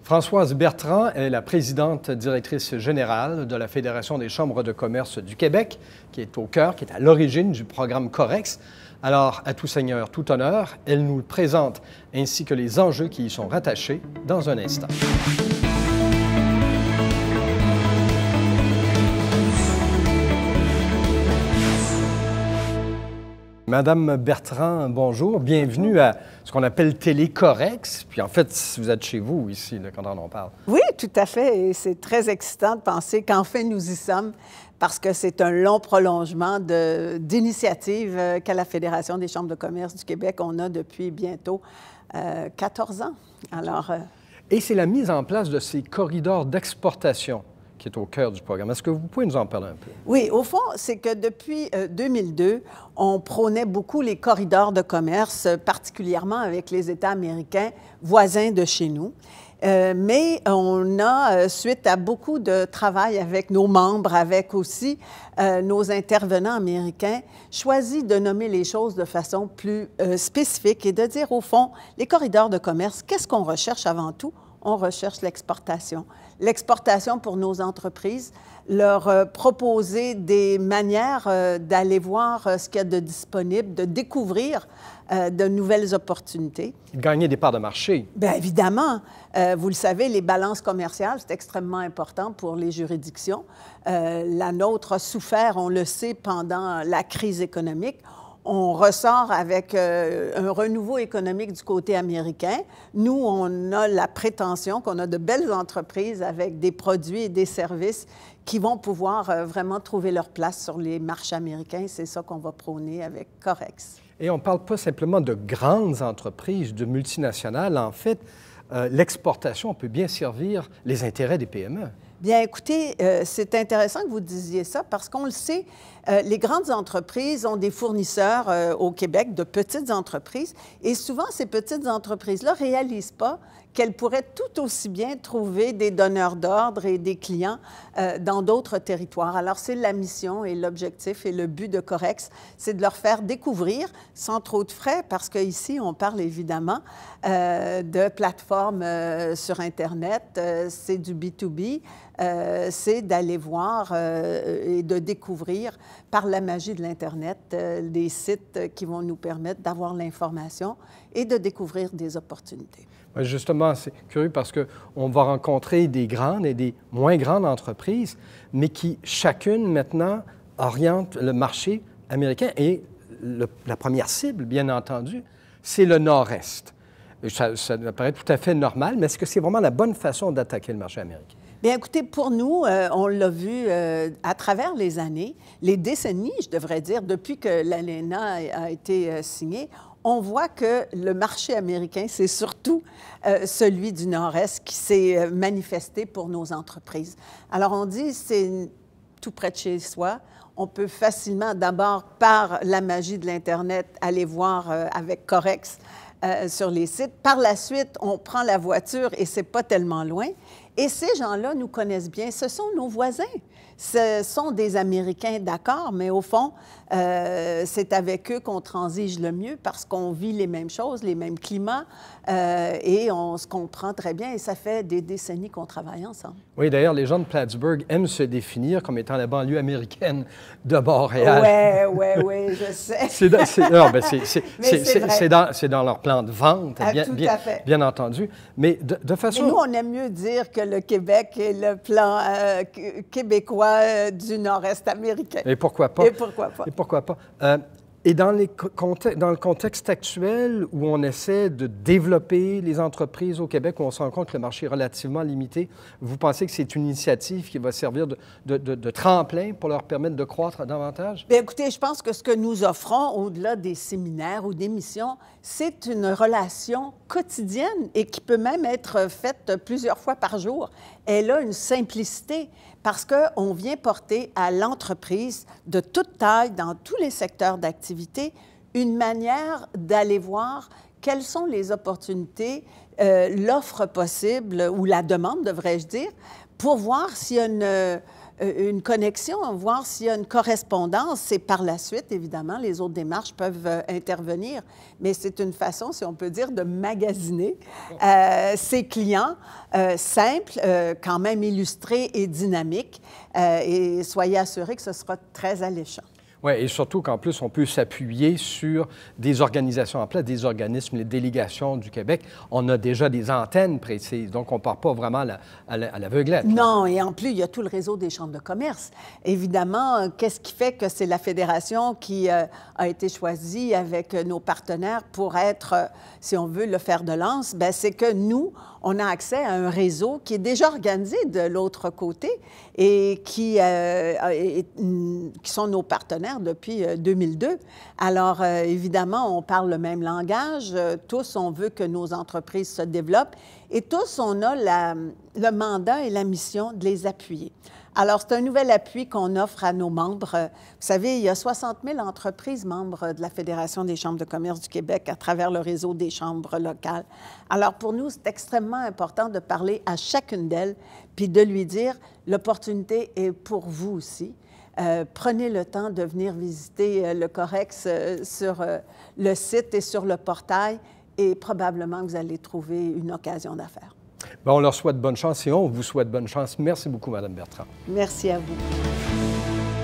Françoise Bertrand est la présidente directrice générale de la Fédération des chambres de commerce du Québec, qui est au cœur, qui est à l'origine du programme Corex. Alors, à tout seigneur, tout honneur, elle nous le présente, ainsi que les enjeux qui y sont rattachés dans un instant. Madame Bertrand, bonjour. Bienvenue à ce qu'on appelle Télé Corex. Puis en fait, vous êtes chez vous ici, là, quand on en parle. Oui, tout à fait. Et c'est très excitant de penser qu'enfin nous y sommes parce que c'est un long prolongement d'initiatives qu'à la Fédération des chambres de commerce du Québec, on a depuis bientôt 14 ans. Alors, Et c'est la mise en place de ces corridors d'exportation qui est au cœur du programme. Est-ce que vous pouvez nous en parler un peu? Oui, au fond, c'est que depuis 2002, on prônait beaucoup les corridors de commerce, particulièrement avec les États américains voisins de chez nous. Mais on a, suite à beaucoup de travail avec nos membres, avec aussi nos intervenants américains, choisi de nommer les choses de façon plus spécifique et de dire, au fond, les corridors de commerce, qu'est-ce qu'on recherche avant tout? On recherche l'exportation. L'exportation pour nos entreprises, leur proposer des manières d'aller voir ce qu'il y a de disponible, de découvrir de nouvelles opportunités. Gagner des parts de marché. Bien évidemment, vous le savez, les balances commerciales, c'est extrêmement important pour les juridictions. La nôtre a souffert, on le sait, pendant la crise économique. On ressort avec un renouveau économique du côté américain. Nous, on a la prétention qu'on a de belles entreprises avec des produits et des services qui vont pouvoir vraiment trouver leur place sur les marchés américains. C'est ça qu'on va prôner avec Corex. Et on ne parle pas simplement de grandes entreprises, de multinationales. En fait, l'exportation peut bien servir les intérêts des PME. Bien, écoutez, c'est intéressant que vous disiez ça parce qu'on le sait, les grandes entreprises ont des fournisseurs au Québec de petites entreprises et souvent, ces petites entreprises-là ne réalisent pas qu'elles pourraient tout aussi bien trouver des donneurs d'ordre et des clients dans d'autres territoires. Alors, c'est la mission et l'objectif et le but de Corex, c'est de leur faire découvrir sans trop de frais parce qu'ici, on parle évidemment de plateformes sur Internet, c'est du B2B. C'est d'aller voir et de découvrir par la magie de l'Internet des sites qui vont nous permettre d'avoir l'information et de découvrir des opportunités. Justement, c'est curieux parce qu'on va rencontrer des grandes et des moins grandes entreprises, mais qui, chacune, maintenant, oriente le marché américain. Et la première cible, bien entendu, c'est le Nord-Est. Ça me paraît tout à fait normal, mais est-ce que c'est vraiment la bonne façon d'attaquer le marché américain? Bien, écoutez, pour nous, on l'a vu à travers les années, les décennies, je devrais dire, depuis que l'ALENA a été signée, on voit que le marché américain, c'est surtout celui du Nord-Est qui s'est manifesté pour nos entreprises. Alors, on dit, c'est tout près de chez soi. On peut facilement, d'abord, par la magie de l'Internet, aller voir avec Corex sur les sites. Par la suite, on prend la voiture et c'est pas tellement loin. Et ces gens-là nous connaissent bien. Ce sont nos voisins. Ce sont des Américains, d'accord, mais au fond, c'est avec eux qu'on transige le mieux parce qu'on vit les mêmes choses, les mêmes climats, et on se comprend très bien. Et ça fait des décennies qu'on travaille ensemble. Oui, d'ailleurs, les gens de Plattsburgh aiment se définir comme étant la banlieue américaine de Montréal. Oui, je sais. C'est dans leur plan de vente, bien entendu. Mais de façon... Mais nous, on aime mieux dire que le Québec est le plan québécois du Nord-Est américain. Et pourquoi pas? Et pourquoi pas? Et pourquoi pas? Et dans le contexte actuel où on essaie de développer les entreprises au Québec, où on se rend compte que le marché est relativement limité, vous pensez que c'est une initiative qui va servir de tremplin pour leur permettre de croître davantage? Bien, écoutez, je pense que ce que nous offrons, au-delà des séminaires ou des missions, c'est une relation quotidienne et qui peut même être faite plusieurs fois par jour. Elle a une simplicité parce qu'on vient porter à l'entreprise de toute taille, dans tous les secteurs d'activité, une manière d'aller voir quelles sont les opportunités, l'offre possible, ou la demande, devrais-je dire, pour voir s'il y a une connexion, voir s'il y a une correspondance. Et par la suite, évidemment, les autres démarches peuvent intervenir. Mais c'est une façon, si on peut dire, de magasiner ses clients simples, quand même illustrés et dynamiques. Et soyez assurés que ce sera très alléchant. Oui, et surtout qu'en plus, on peut s'appuyer sur des organisations en place, des organismes, les délégations du Québec. On a déjà des antennes précises, donc on ne part pas vraiment à l'aveuglette. Non, et en plus, il y a tout le réseau des chambres de commerce. Évidemment, qu'est-ce qui fait que c'est la fédération qui a été choisie avec nos partenaires pour être, si on veut, le fer de lance? Bien, c'est que nous, on a accès à un réseau qui est déjà organisé de l'autre côté et qui sont nos partenaires depuis 2002. Alors, évidemment, on parle le même langage. Tous, on veut que nos entreprises se développent et tous, on a le mandat et la mission de les appuyer. Alors, c'est un nouvel appui qu'on offre à nos membres. Vous savez, il y a 60 000 entreprises membres de la Fédération des chambres de commerce du Québec à travers le réseau des chambres locales. Alors, pour nous, c'est extrêmement important de parler à chacune d'elles puis de lui dire, l'opportunité est pour vous aussi. Prenez le temps de venir visiter le Corex sur le site et sur le portail et probablement que vous allez trouver une occasion d'affaires. Bien, on leur souhaite bonne chance et on vous souhaite bonne chance. Merci beaucoup, Mme Bertrand. Merci à vous.